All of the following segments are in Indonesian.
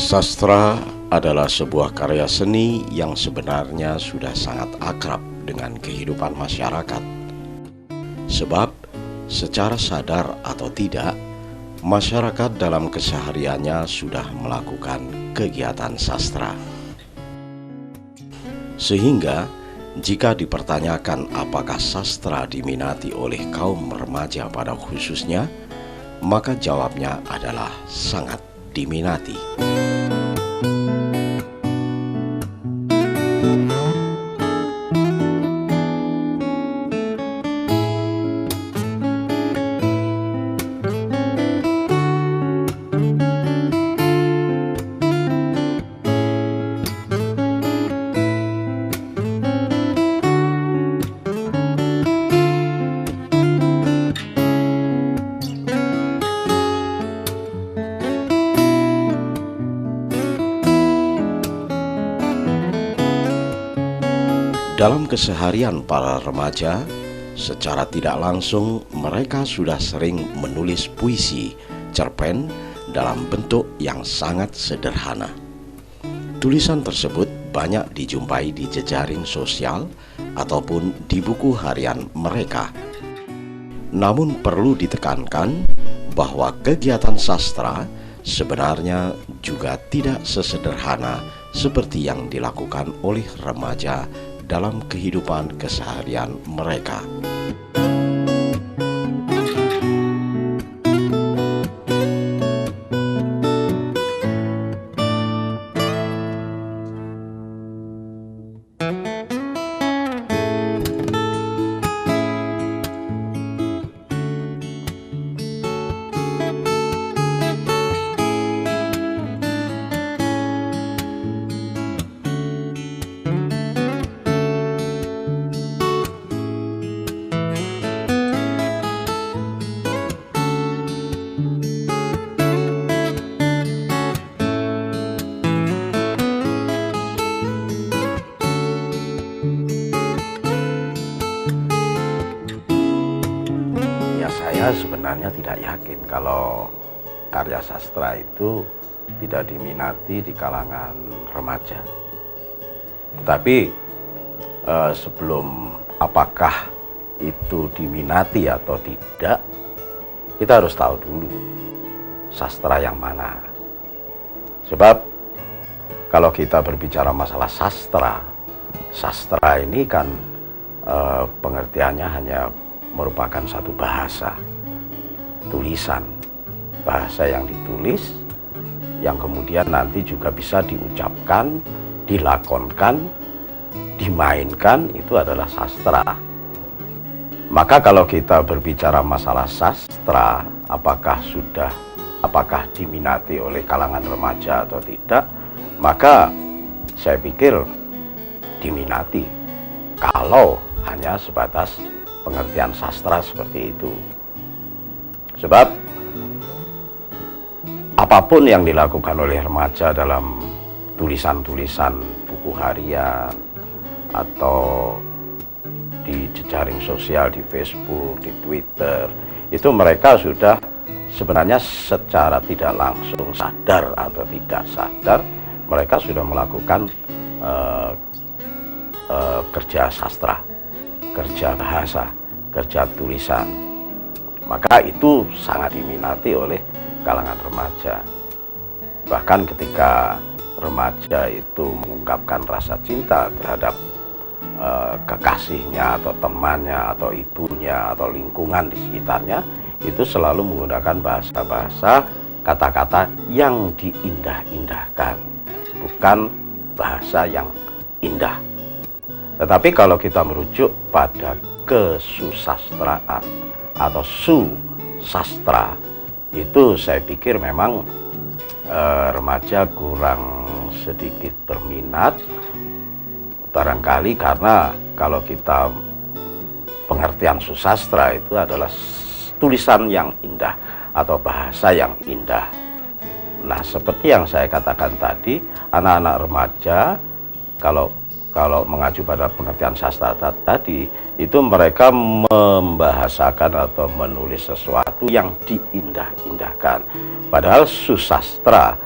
Sastra adalah sebuah karya seni yang sebenarnya sudah sangat akrab dengan kehidupan masyarakat. Sebab, secara sadar atau tidak, masyarakat dalam kesehariannya sudah melakukan kegiatan sastra. Sehingga, jika dipertanyakan apakah sastra diminati oleh kaum remaja pada khususnya, maka jawabnya adalah sangat diminati. Dalam keseharian para remaja, secara tidak langsung mereka sudah sering menulis puisi, cerpen dalam bentuk yang sangat sederhana. Tulisan tersebut banyak dijumpai di jejaring sosial ataupun di buku harian mereka. Namun perlu ditekankan bahwa kegiatan sastra sebenarnya juga tidak sesederhana seperti yang dilakukan oleh remaja dalam kehidupan keseharian mereka. Saya sebenarnya tidak yakin kalau karya sastra itu tidak diminati di kalangan remaja. Tetapi sebelum apakah itu diminati atau tidak, kita harus tahu dulu sastra yang mana. Sebab kalau kita berbicara masalah sastra, sastra ini kan pengertiannya hanya merupakan satu bahasa, tulisan, bahasa yang ditulis, yang kemudian nanti juga bisa diucapkan, dilakonkan, dimainkan, itu adalah sastra. Maka kalau kita berbicara masalah sastra, apakah diminati oleh kalangan remaja atau tidak, maka saya pikir diminati kalau hanya sebatas pengertian sastra seperti itu. Sebab apapun yang dilakukan oleh remaja dalam tulisan-tulisan buku harian atau di jejaring sosial, di Facebook, di Twitter, itu mereka sudah sebenarnya secara tidak langsung, sadar atau tidak sadar, mereka sudah melakukan kerja sastra, kerja bahasa, kerja tulisan. Maka itu sangat diminati oleh kalangan remaja. Bahkan ketika remaja itu mengungkapkan rasa cinta terhadap kekasihnya atau temannya atau ibunya atau lingkungan di sekitarnya, itu selalu menggunakan bahasa-bahasa, kata-kata yang diindah-indahkan, bukan bahasa yang indah. Tetapi kalau kita merujuk pada kesusastraan atau susastra, itu saya pikir memang remaja kurang sedikit berminat, barangkali karena kalau kita pengertian susastra itu adalah tulisan yang indah atau bahasa yang indah. Nah, seperti yang saya katakan tadi, anak-anak remaja kalau mengacu pada pengertian sastra tadi, itu mereka membahasakan atau menulis sesuatu yang diindah-indahkan. Padahal susastra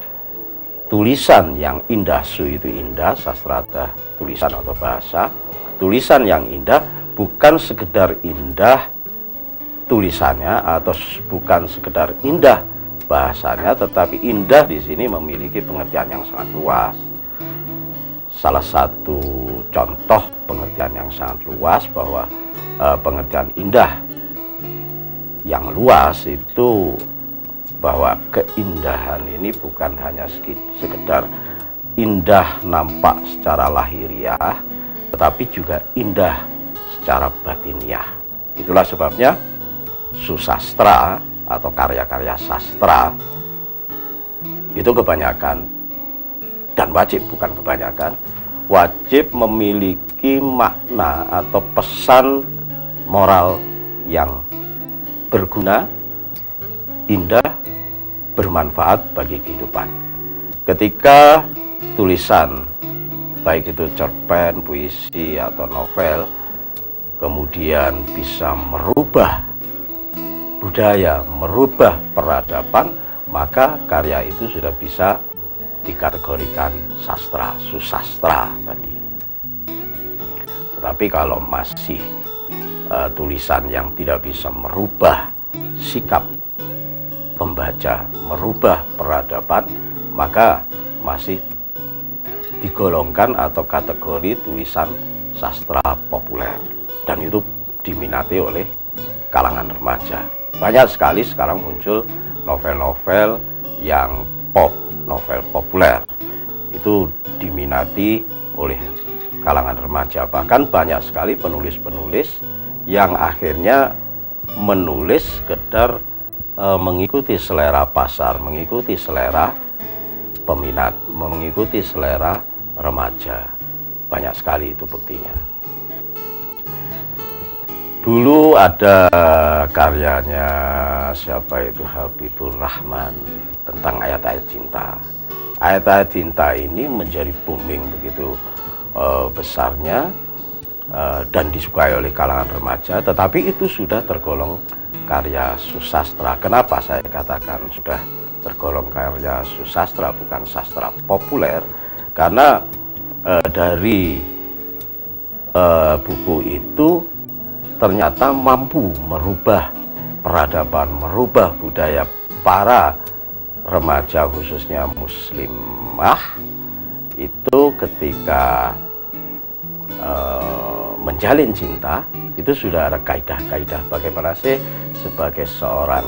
tulisan yang indah, su itu indah, sastra tulisan atau bahasa. Tulisan yang indah bukan sekedar indah tulisannya atau bukan sekedar indah bahasanya, tetapi indah di sini memiliki pengertian yang sangat luas. Salah satu contoh pengertian yang sangat luas bahwa pengertian indah yang luas itu bahwa keindahan ini bukan hanya sekedar indah nampak secara lahiriah, tetapi juga indah secara batiniah. Itulah sebabnya susastra atau karya-karya sastra itu kebanyakan, dan wajib, bukan kebanyakan, wajib memiliki makna atau pesan moral yang berguna, indah, bermanfaat bagi kehidupan. Ketika tulisan, baik itu cerpen, puisi, atau novel, kemudian bisa merubah budaya, merubah peradaban, maka karya itu sudah bisa dikategorikan sastra, susastra tadi. Tetapi kalau masih tulisan yang tidak bisa merubah sikap pembaca, merubah peradaban, maka masih digolongkan atau kategori tulisan sastra populer, dan itu diminati oleh kalangan remaja. Banyak sekali sekarang muncul novel-novel yang pop, novel populer, itu diminati oleh kalangan remaja. Bahkan banyak sekali penulis-penulis yang akhirnya menulis sekedar mengikuti selera pasar, mengikuti selera peminat, mengikuti selera remaja. Banyak sekali itu buktinya. Dulu ada karyanya siapa itu, Habibur Rahman, tentang ayat-ayat cinta. Ayat-ayat cinta ini menjadi booming begitu besarnya dan disukai oleh kalangan remaja, tetapi itu sudah tergolong karya susastra. Kenapa saya katakan sudah tergolong karya susastra, bukan sastra populer? Karena dari buku itu ternyata mampu merubah peradaban, merubah budaya para remaja, khususnya muslimah, itu ketika menjalin cinta, itu sudah ada kaidah-kaidah bagaimana sih sebagai seorang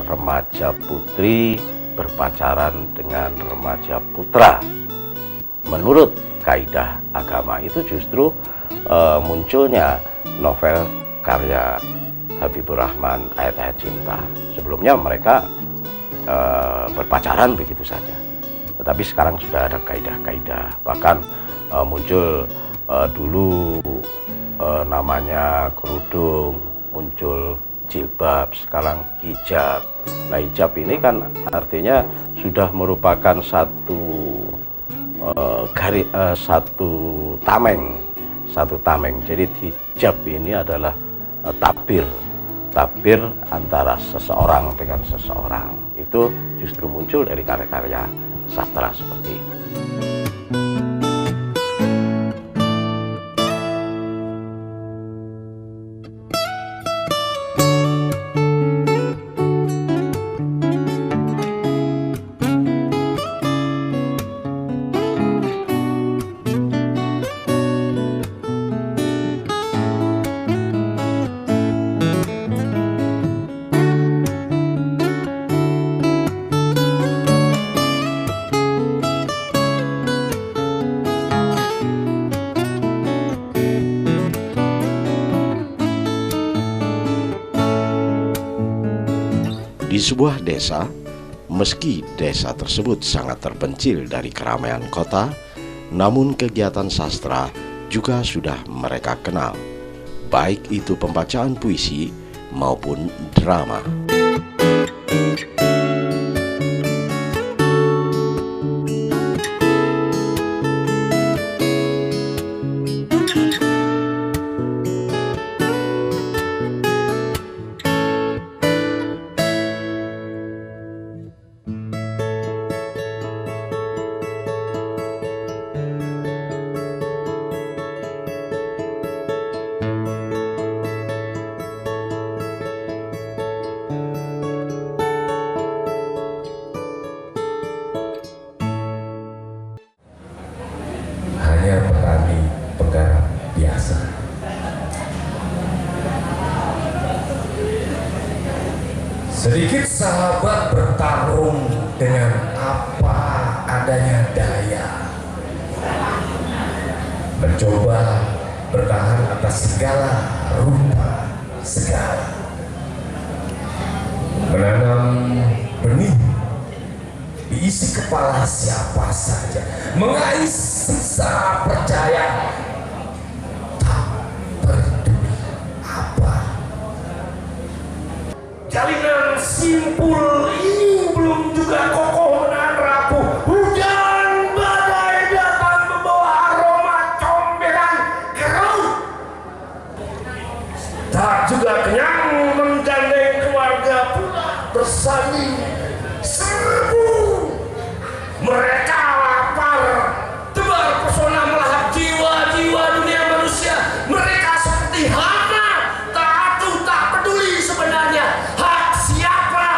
remaja putri berpacaran dengan remaja putra. Menurut kaidah agama itu justru munculnya novel karya Habibur Rahman, ayat-ayat cinta. Sebelumnya mereka berpacaran begitu saja, tetapi sekarang sudah ada kaidah-kaidah. Bahkan muncul dulu namanya kerudung, muncul jilbab, sekarang hijab. Nah, hijab ini kan artinya sudah merupakan satu tameng. Jadi hijab ini adalah tabir antara seseorang dengan seseorang. Itu justru muncul dari karya-karya sastra seperti itu. Di sebuah desa, meski desa tersebut sangat terpencil dari keramaian kota, namun kegiatan sastra juga sudah mereka kenal, baik itu pembacaan puisi maupun drama. seadanya daya, mencoba bertahan atas segala rupa segala, menanam benih diisi kepala siapa saja, mengais secara percaya, tak peduli apa. Jalinan simpul ini belum juga kokoh menahan rapuh. Hujan badai datang membawa aroma comberan keruh. Tak juga kenyang menggandeng keluarga pula bersaing serbu. Mereka lapar, tebar pesona melahap jiwa-jiwa dunia manusia. Mereka seperti hama, tak atuh, tak peduli sebenarnya hak siapa.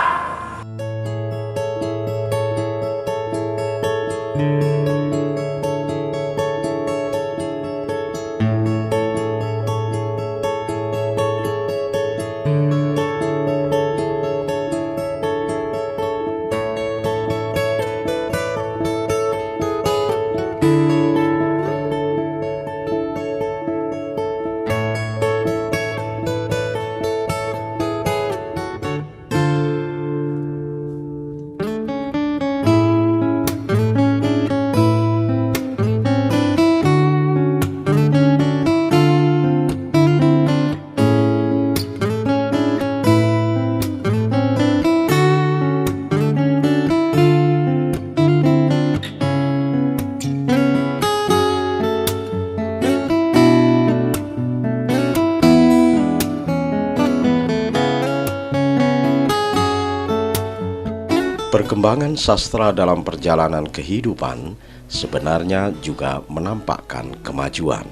Perkembangan sastra dalam perjalanan kehidupan sebenarnya juga menampakkan kemajuan.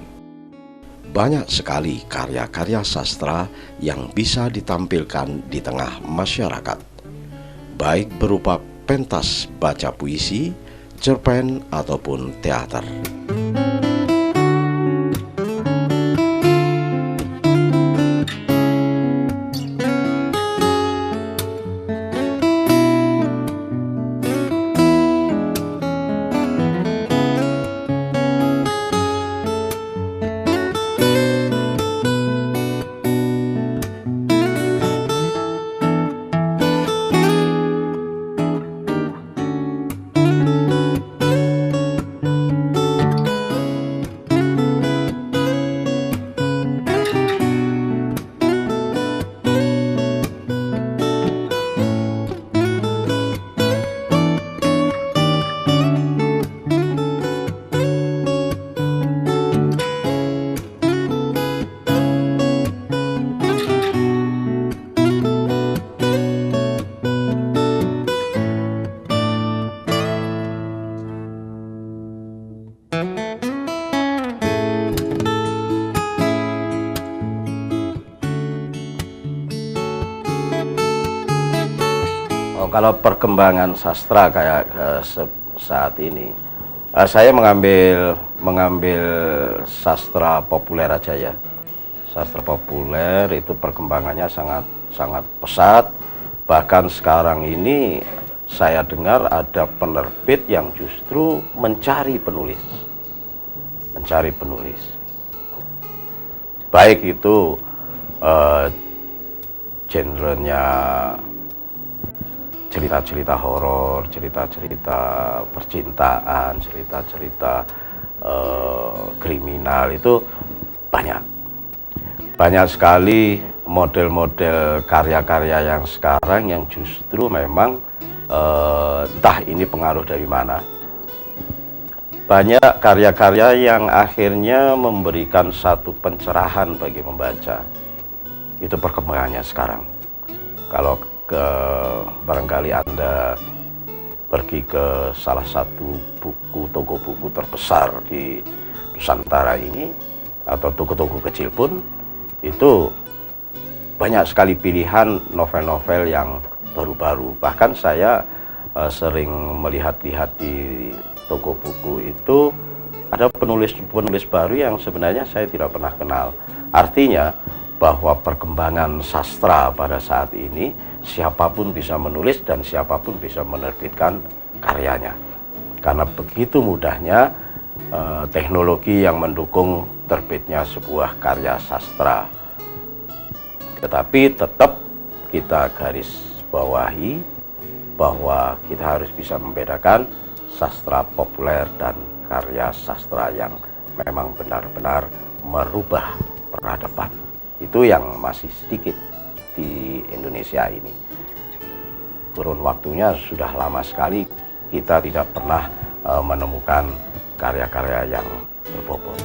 Banyak sekali karya-karya sastra yang bisa ditampilkan di tengah masyarakat, baik berupa pentas baca puisi, cerpen, ataupun teater. Kalau perkembangan sastra kayak saat ini, saya mengambil sastra populer aja ya. Sastra populer itu perkembangannya sangat pesat. Bahkan sekarang ini saya dengar ada penerbit yang justru mencari penulis. Baik itu genrenya cerita-cerita horor, cerita-cerita percintaan, cerita-cerita kriminal, itu banyak sekali model-model karya-karya yang sekarang yang justru memang entah ini pengaruh dari mana. Banyak karya-karya yang akhirnya memberikan satu pencerahan bagi membaca. Itu perkembangannya sekarang. Kalau barangkali Anda pergi ke salah satu toko buku terbesar di Nusantara ini, atau toko-toko kecil pun, itu banyak sekali pilihan novel-novel yang baru-baru. Bahkan saya sering melihat-lihat di toko buku itu ada penulis baru yang sebenarnya saya tidak pernah kenal. Artinya bahwa perkembangan sastra pada saat ini, siapapun bisa menulis dan siapapun bisa menerbitkan karyanya. karena begitu mudahnya teknologi yang mendukung terbitnya sebuah karya sastra. Tetapi tetap kita garis bawahi bahwa kita harus bisa membedakan sastra populer dan karya sastra yang memang benar-benar merubah peradaban. Itu yang masih sedikit di Indonesia ini. Kurun waktunya sudah lama sekali kita tidak pernah menemukan karya-karya yang berbobot.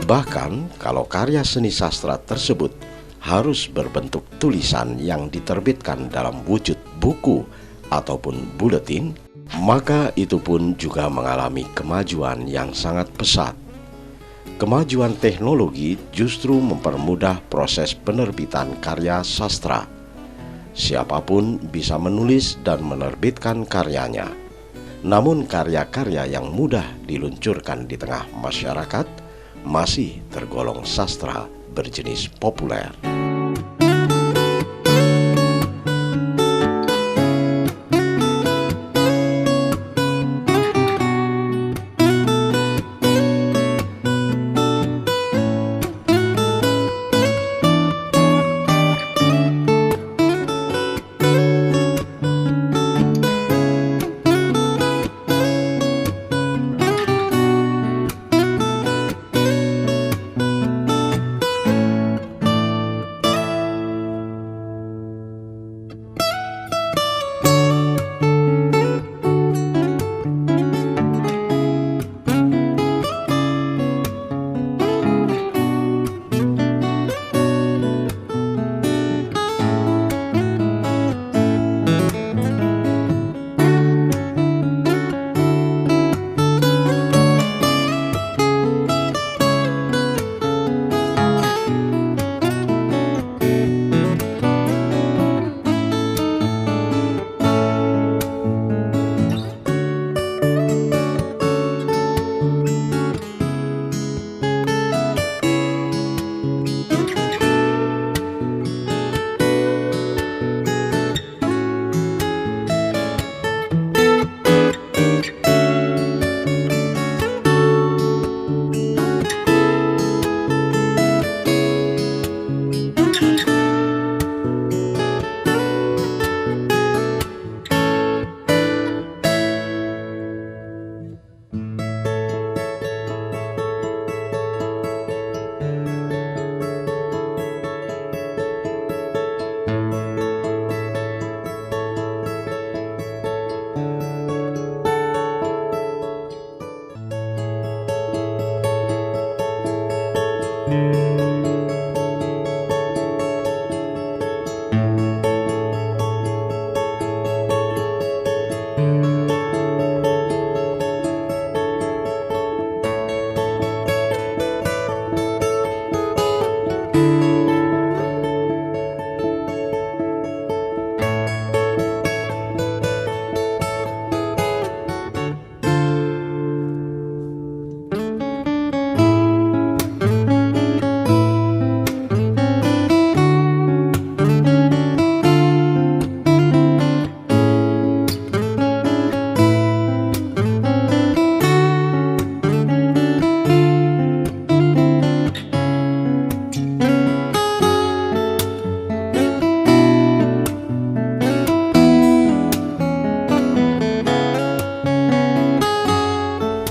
Bahkan kalau karya seni sastra tersebut harus berbentuk tulisan yang diterbitkan dalam wujud buku ataupun buletin, maka itu pun juga mengalami kemajuan yang sangat pesat. Kemajuan teknologi justru mempermudah proses penerbitan karya sastra. Siapapun bisa menulis dan menerbitkan karyanya. Namun karya-karya yang mudah diluncurkan di tengah masyarakat masih tergolong sastra berjenis populer.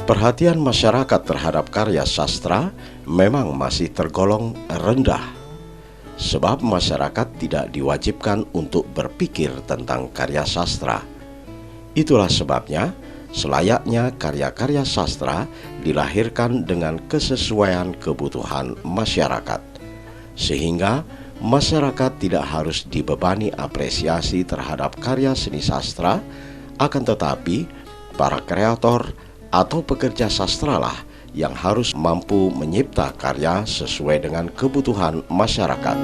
Perhatian masyarakat terhadap karya sastra memang masih tergolong rendah, sebab masyarakat tidak diwajibkan untuk berpikir tentang karya sastra. Itulah sebabnya selayaknya karya-karya sastra dilahirkan dengan kesesuaian kebutuhan masyarakat, sehingga masyarakat tidak harus dibebani apresiasi terhadap karya seni sastra, akan tetapi para kreator atau pekerja sastralah yang harus mampu mencipta karya sesuai dengan kebutuhan masyarakat.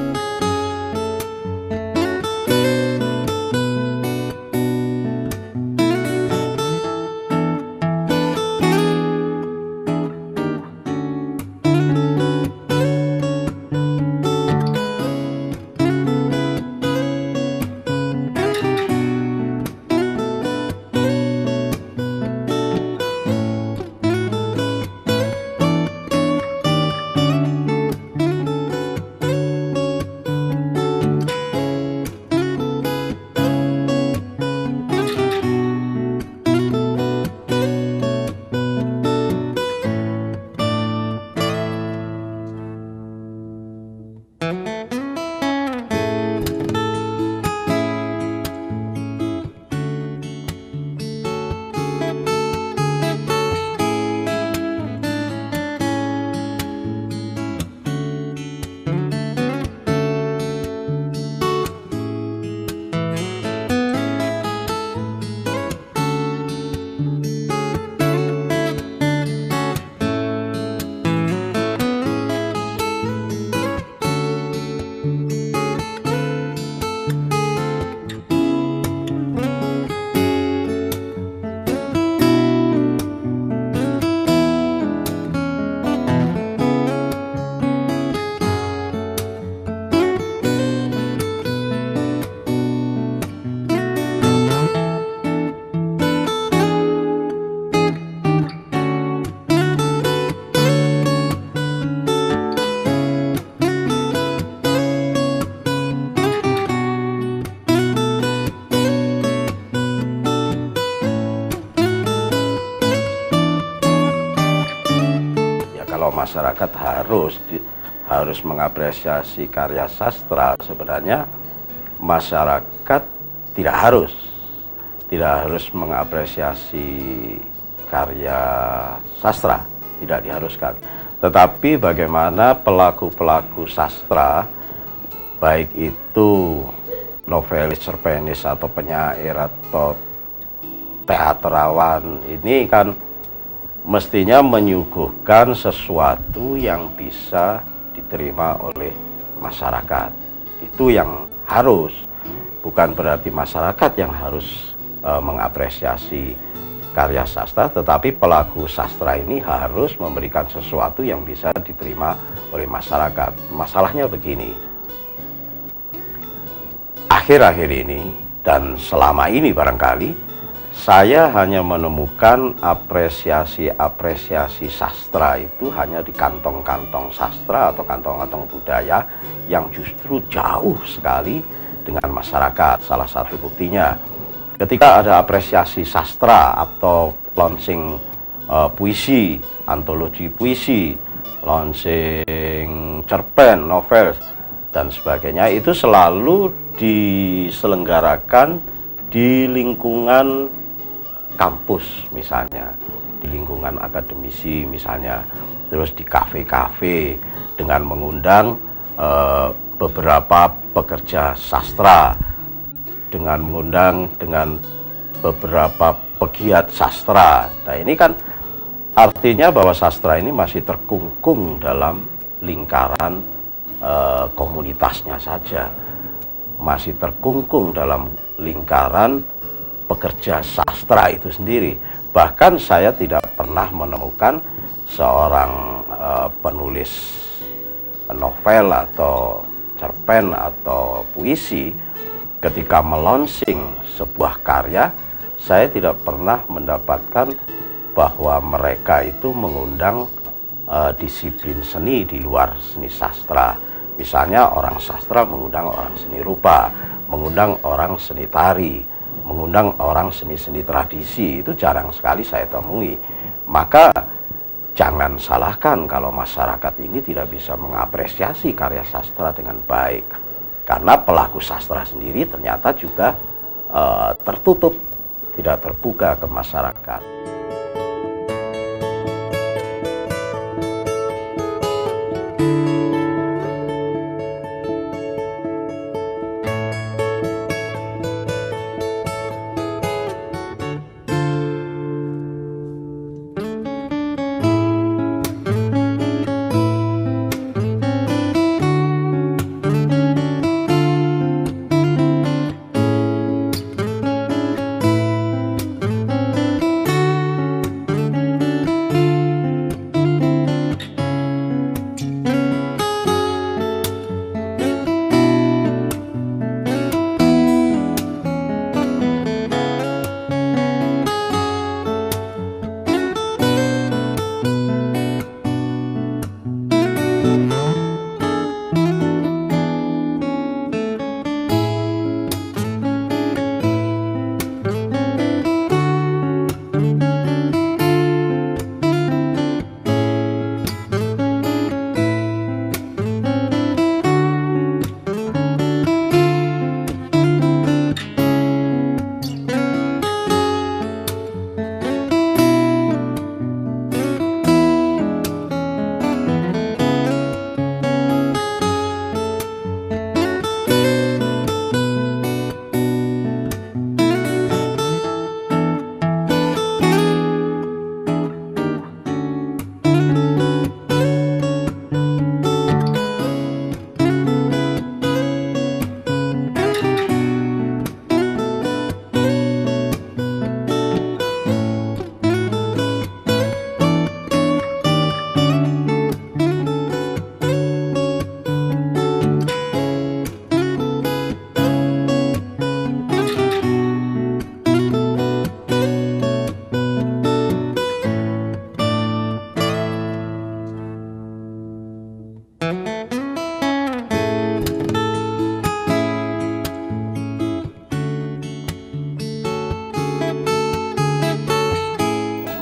Kalau masyarakat harus mengapresiasi karya sastra, sebenarnya masyarakat tidak harus mengapresiasi karya sastra, tidak diharuskan. Tetapi bagaimana pelaku-pelaku sastra, baik itu novelis, cerpenis, atau penyair, atau teatrawan, ini kan mestinya menyuguhkan sesuatu yang bisa diterima oleh masyarakat. Itu yang harus, bukan berarti masyarakat yang harus mengapresiasi karya sastra, tetapi pelaku sastra ini harus memberikan sesuatu yang bisa diterima oleh masyarakat. Masalahnya begini, akhir-akhir ini dan selama ini barangkali saya hanya menemukan apresiasi sastra itu hanya di kantong-kantong sastra atau kantong-kantong budaya yang justru jauh sekali dengan masyarakat. Salah satu buktinya, ketika ada apresiasi sastra atau launching puisi, antologi puisi, launching cerpen, novel, dan sebagainya, itu selalu diselenggarakan di lingkungan kampus misalnya, di lingkungan akademisi misalnya, terus di kafe-kafe dengan mengundang beberapa pekerja sastra, dengan mengundang dengan beberapa pegiat sastra. Nah, ini kan artinya bahwa sastra ini masih terkungkung dalam lingkaran komunitasnya saja, masih terkungkung dalam lingkaran pekerja sastra itu sendiri. Bahkan saya tidak pernah menemukan seorang penulis novel atau cerpen atau puisi ketika melonsing sebuah karya, saya tidak pernah mendapatkan bahwa mereka itu mengundang disiplin seni di luar seni sastra. Misalnya orang sastra mengundang orang seni rupa, mengundang orang seni tari, mengundang orang seni-seni tradisi itu jarang sekali saya temui. Maka jangan salahkan kalau masyarakat ini tidak bisa mengapresiasi karya sastra dengan baik, karena pelaku sastra sendiri ternyata juga tertutup, tidak terbuka ke masyarakat.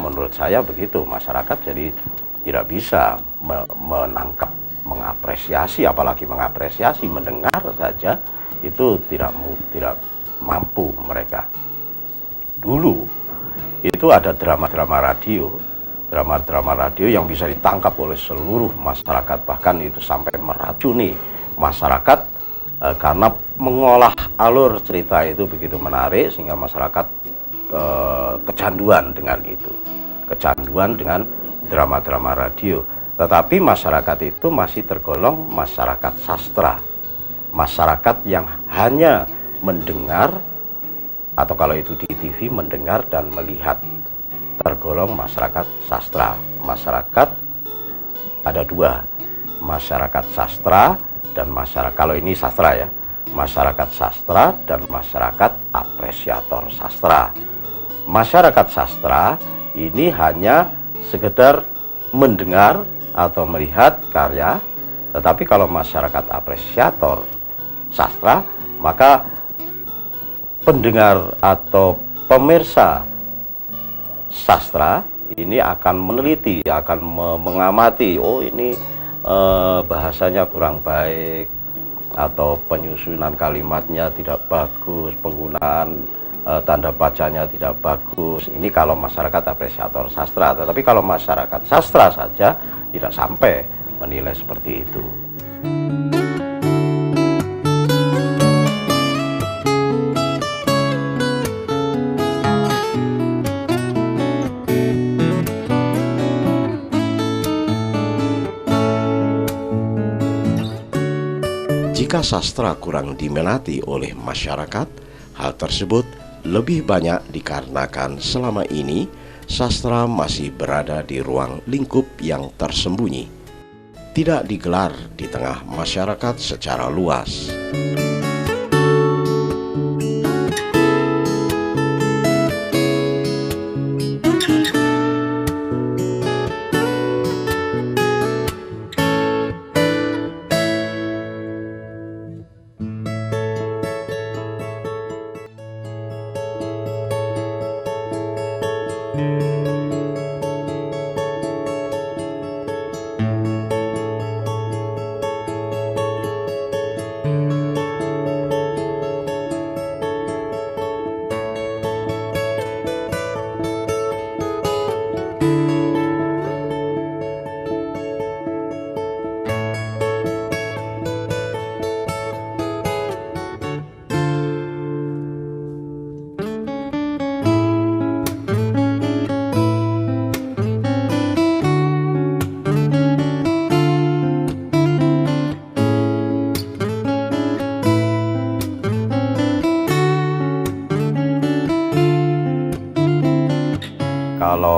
Menurut saya begitu, masyarakat jadi tidak bisa menangkap, mengapresiasi, apalagi mengapresiasi, mendengar saja itu tidak mampu mereka. Dulu itu ada drama-drama radio yang bisa ditangkap oleh seluruh masyarakat, bahkan itu sampai meracuni masyarakat karena mengolah alur cerita itu begitu menarik sehingga masyarakat kecanduan dengan itu, kecanduan dengan drama-drama radio. Tetapi masyarakat itu masih tergolong masyarakat sastra, masyarakat yang hanya mendengar, atau kalau itu di TV mendengar dan melihat, tergolong masyarakat sastra. Masyarakat ada dua, masyarakat sastra dan masyarakat, kalau ini sastra ya, masyarakat sastra dan masyarakat apresiator sastra. Masyarakat sastra ini hanya sekedar mendengar atau melihat karya, tetapi kalau masyarakat apresiator sastra, maka pendengar atau pemirsa sastra ini akan meneliti, akan mengamati, oh ini bahasanya kurang baik, atau penyusunan kalimatnya tidak bagus, penggunaan tanda bacanya tidak bagus. Ini kalau masyarakat apresiator sastra, tetapi kalau masyarakat sastra saja tidak sampai menilai seperti itu. Jika sastra kurang diminati oleh masyarakat, hal tersebut lebih banyak dikarenakan selama ini sastra masih berada di ruang lingkup yang tersembunyi, tidak digelar di tengah masyarakat secara luas.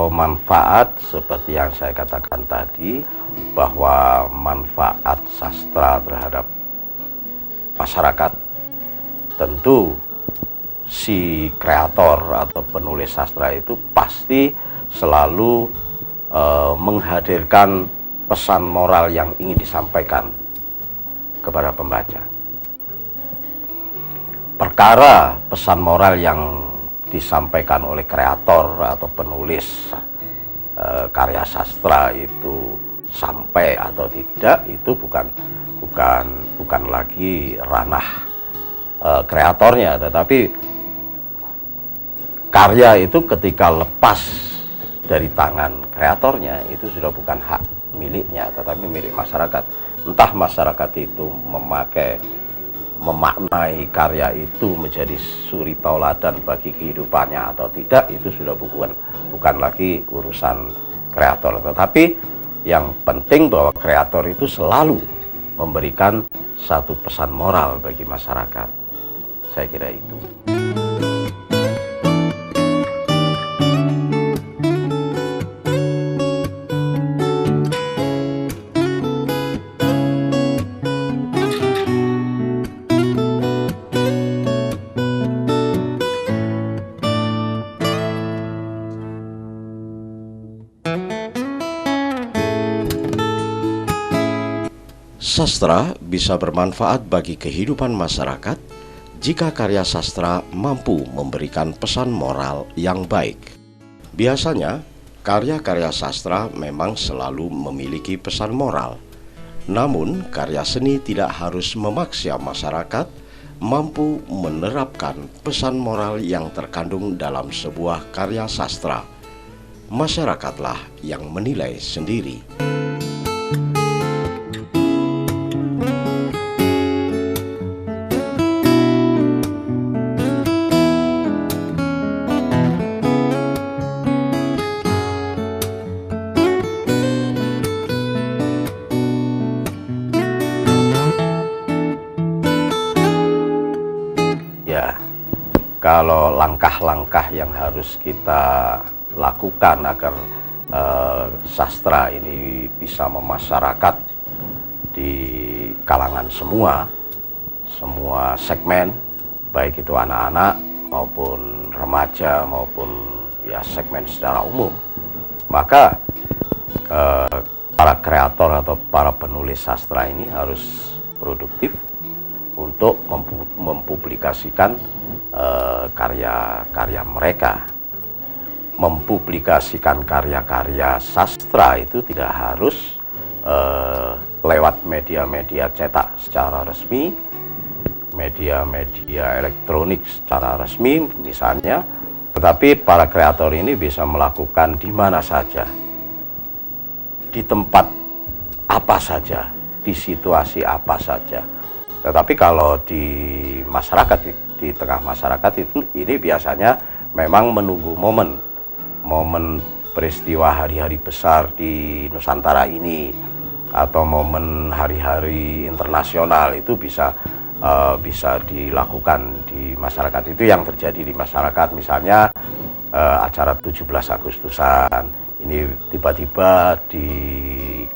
Kalau manfaat seperti yang saya katakan tadi, bahwa manfaat sastra terhadap masyarakat, tentu si kreator atau penulis sastra itu pasti selalu menghadirkan pesan moral yang ingin disampaikan kepada pembaca. Perkara pesan moral yang disampaikan oleh kreator atau penulis karya sastra itu sampai atau tidak, itu bukan lagi ranah kreatornya, tetapi karya itu ketika lepas dari tangan kreatornya itu sudah bukan hak miliknya, tetapi milik masyarakat. Entah masyarakat itu memaknai karya itu menjadi suri tauladan bagi kehidupannya atau tidak, itu sudah bukan lagi urusan kreator. Tetapi yang penting bahwa kreator itu selalu memberikan satu pesan moral bagi masyarakat. Saya kira itu. Sastra bisa bermanfaat bagi kehidupan masyarakat jika karya sastra mampu memberikan pesan moral yang baik. Biasanya, karya-karya sastra memang selalu memiliki pesan moral. Namun, karya seni tidak harus memaksa masyarakat mampu menerapkan pesan moral yang terkandung dalam sebuah karya sastra. Masyarakatlah yang menilai sendiri. Ya, kalau langkah-langkah yang harus kita lakukan agar sastra ini bisa memasyarakat di kalangan semua segmen, baik itu anak-anak maupun remaja maupun ya segmen secara umum, maka para kreator atau para penulis sastra ini harus produktif untuk mempublikasikan karya-karya mereka. Mempublikasikan karya-karya sastra itu tidak harus lewat media-media cetak secara resmi, media-media elektronik secara resmi misalnya, tetapi para kreator ini bisa melakukan di mana saja, di tempat apa saja, di situasi apa saja. Tetapi kalau di masyarakat, di tengah masyarakat itu, ini biasanya memang menunggu momen peristiwa hari-hari besar di Nusantara ini, atau momen hari-hari internasional itu bisa dilakukan di masyarakat. Itu yang terjadi di masyarakat, misalnya acara 17 Agustusan, ini tiba-tiba di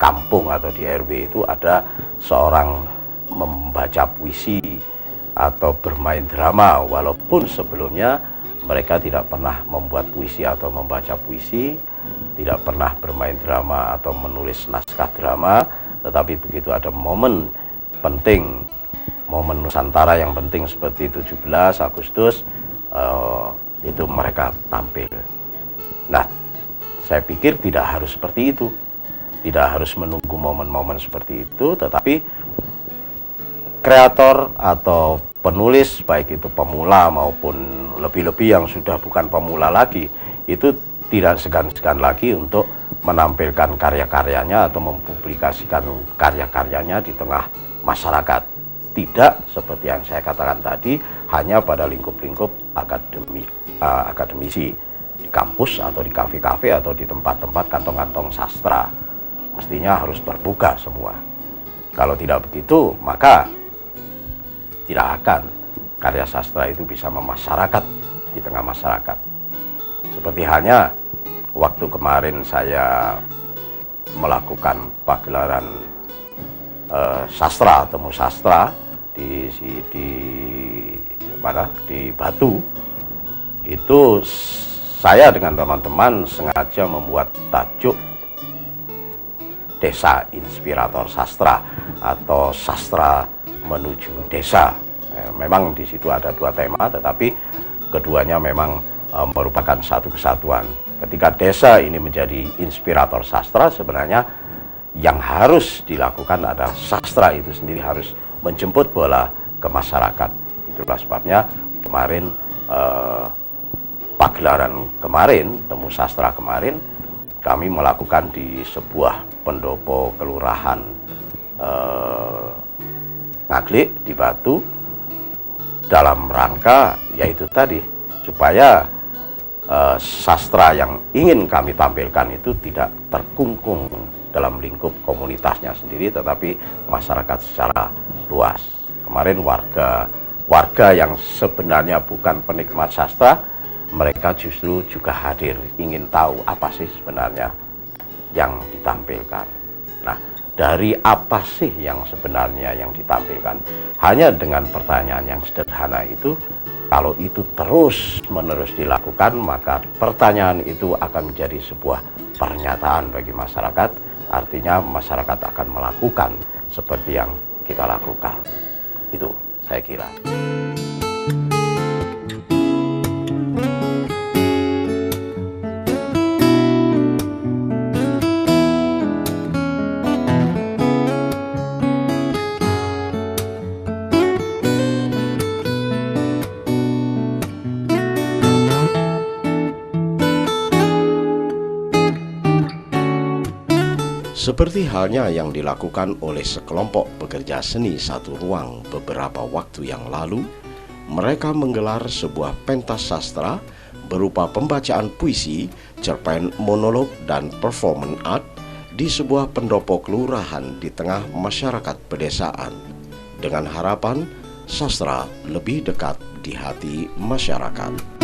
kampung atau di RW itu ada seorang membaca puisi atau bermain drama, walaupun sebelumnya mereka tidak pernah membuat puisi atau membaca puisi, tidak pernah bermain drama atau menulis naskah drama, tetapi begitu ada momen penting, momen Nusantara yang penting seperti 17 Agustus, itu mereka tampil. Nah, saya pikir tidak harus seperti itu, tidak harus menunggu momen-momen seperti itu, tetapi kreator atau penulis, baik itu pemula maupun lebih-lebih yang sudah bukan pemula lagi, itu tidak segan-segan lagi untuk menampilkan karya-karyanya atau mempublikasikan karya-karyanya di tengah masyarakat. Tidak seperti yang saya katakan tadi, hanya pada lingkup-lingkup akademisi, di kampus atau di kafe-kafe atau di tempat-tempat kantong-kantong sastra. Mestinya harus terbuka semua. Kalau tidak begitu, maka tidak akan karya sastra itu bisa memasyarakat di tengah masyarakat. Seperti halnya waktu kemarin saya melakukan pagelaran sastra, temu sastra di Batu, itu saya dengan teman-teman sengaja membuat tajuk Desa Inspirator Sastra atau Sastra Menuju Desa. Memang di situ ada dua tema, tetapi keduanya memang merupakan satu kesatuan. Ketika desa ini menjadi inspirator sastra, sebenarnya yang harus dilakukan adalah sastra itu sendiri harus menjemput bola ke masyarakat. Itulah sebabnya kemarin pagelaran kemarin, temu sastra kemarin, kami melakukan di sebuah pendopo kelurahan Ngaglik di Batu, dalam rangka yaitu tadi supaya sastra yang ingin kami tampilkan itu tidak terkungkung dalam lingkup komunitasnya sendiri, tetapi masyarakat secara luas. Kemarin warga yang sebenarnya bukan penikmat sastra, mereka justru juga hadir, ingin tahu apa sih sebenarnya yang ditampilkan. Nah, dari apa sih yang sebenarnya yang ditampilkan? Hanya dengan pertanyaan yang sederhana itu, kalau itu terus-menerus dilakukan, maka pertanyaan itu akan menjadi sebuah pernyataan bagi masyarakat. Artinya masyarakat akan melakukan seperti yang kita lakukan. Itu saya kira. Seperti halnya yang dilakukan oleh sekelompok pekerja seni satu ruang beberapa waktu yang lalu, mereka menggelar sebuah pentas sastra berupa pembacaan puisi, cerpen monolog, dan performance art di sebuah pendopo kelurahan di tengah masyarakat pedesaan, dengan harapan sastra lebih dekat di hati masyarakat.